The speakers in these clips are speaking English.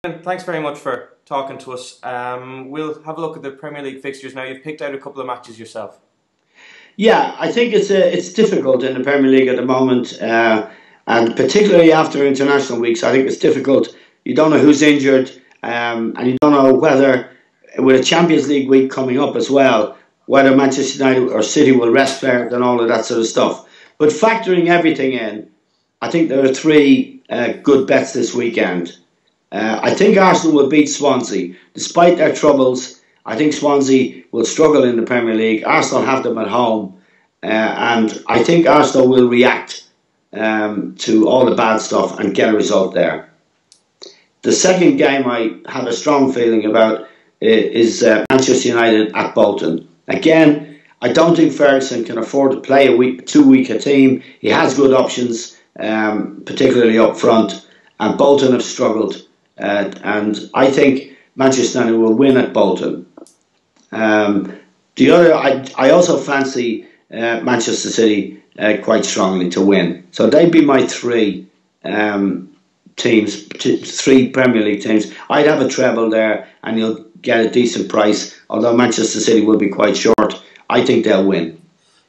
Thanks very much for talking to us. We'll have a look at the Premier League fixtures now. You've picked out a couple of matches yourself. Yeah, I think it's difficult in the Premier League at the moment, and particularly after international weeks. I think it's difficult. You don't know who's injured, and you don't know whether, with a Champions League week coming up as well, whether Manchester United or City will rest players and all of that sort of stuff. But factoring everything in, I think there are three good bets this weekend. I think Arsenal will beat Swansea. Despite their troubles, I think Swansea will struggle in the Premier League. Arsenal have them at home. And I think Arsenal will react to all the bad stuff and get a result there. The second game I have a strong feeling about is Manchester United at Bolton. Again, I don't think Ferguson can afford to play too weak a team. He has good options, particularly up front. And Bolton have struggled. And I think Manchester United will win at Bolton. I also fancy Manchester City quite strongly to win. So they'd be my three teams, three Premier League teams. I'd have a treble there, and you'll get a decent price. Although Manchester City will be quite short, I think they'll win.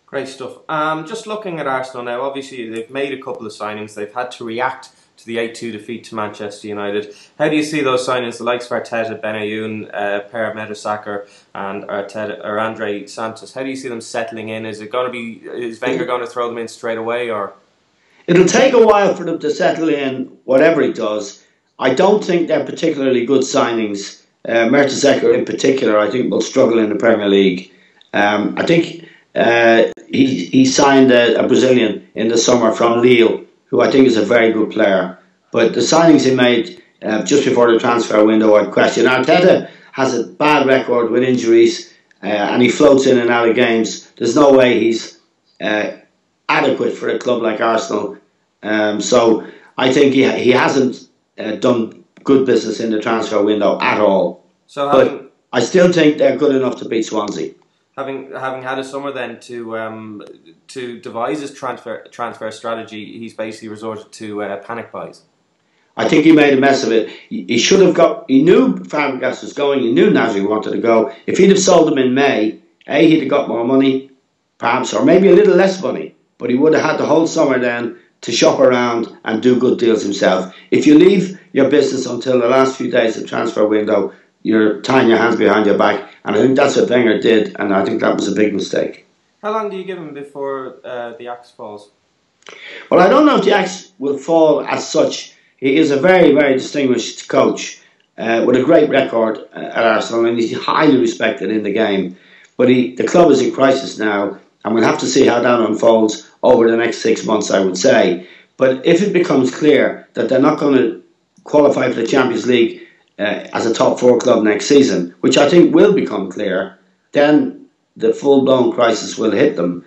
Great stuff. Just looking at Arsenal now, obviously they've made a couple of signings. They've had to react to the 8-2 defeat to Manchester United. How do you see those signings, the likes of Arteta, Benayoun, Per Mertesacker and Andre Santos? How do you see them settling in? Is Wenger going to throw them in straight away, or? It'll take a while for them to settle in, whatever he does. I don't think they're particularly good signings. Mertesacker in particular, I think, will struggle in the Premier League. I think he signed a Brazilian in the summer from Lille, who I think is a very good player. But the signings he made just before the transfer window, I'd question. Arteta has a bad record with injuries, and he floats in and out of games. There's no way he's adequate for a club like Arsenal. So I think he hasn't done good business in the transfer window at all. But I still think they're good enough to beat Swansea. Having had a summer then to devise his transfer strategy, he's basically resorted to panic buys. I think he made a mess of it. He should have got. He knew Fabregas was going. He knew Nasri wanted to go. If he'd have sold him in May, he'd have got more money, perhaps, or maybe a little less money. But he would have had the whole summer then to shop around and do good deals himself. If you leave your business until the last few days of transfer window, you're tying your hands behind your back. And I think that's what Wenger did, and I think that was a big mistake. How long do you give him before the axe falls? Well, I don't know if the axe will fall as such. He is a very, very distinguished coach with a great record at Arsenal, and he's highly respected in the game. But the club is in crisis now, and we'll have to see how that unfolds over the next 6 months, I would say. But if it becomes clear that they're not going to qualify for the Champions League as a top 4 club next season, which I think will become clear, then the full-blown crisis will hit them.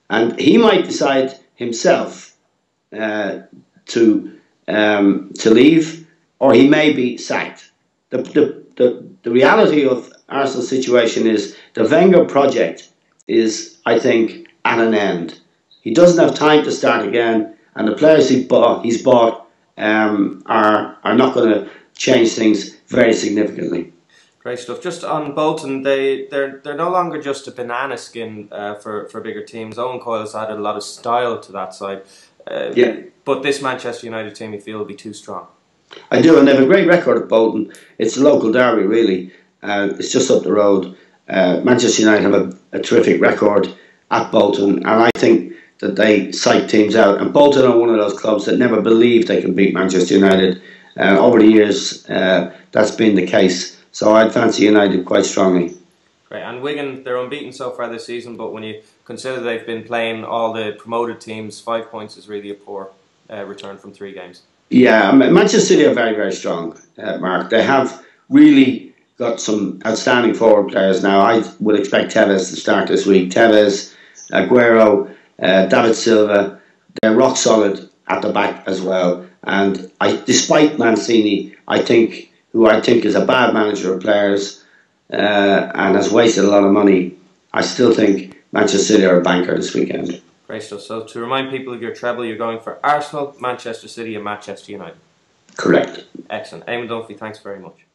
And he might decide himself to leave, or he may be sacked. The reality of Arsenal's situation is the Wenger project is, I think, at an end. He doesn't have time to start again, and the players he's bought are not going to change things very significantly. Great stuff. Just on Bolton, they're no longer just a banana skin for bigger teams. Owen Coyle's added a lot of style to that side. But this Manchester United team, you feel, will be too strong. I do, and they have a great record at Bolton. It's a local derby, really. It's just up the road. Manchester United have a terrific record at Bolton, and I think that they psych teams out. And Bolton are one of those clubs that never believe they can beat Manchester United. Over the years, that's been the case. So I'd fancy United quite strongly. Great. And Wigan, they're unbeaten so far this season, but when you consider they've been playing all the promoted teams, 5 points is really a poor return from 3 games. Yeah, Manchester City are very, very strong, Mark. They have really got some outstanding forward players now. I would expect Tevez to start this week. Tevez, Aguero, David Silva, they're rock solid at the back as well. And despite Mancini, who I think is a bad manager of players and has wasted a lot of money, I still think Manchester City are a banker this weekend. Great stuff. So to remind people of your treble, you're going for Arsenal, Manchester City and Manchester United. Correct. Excellent. Eamon Dunphy, thanks very much.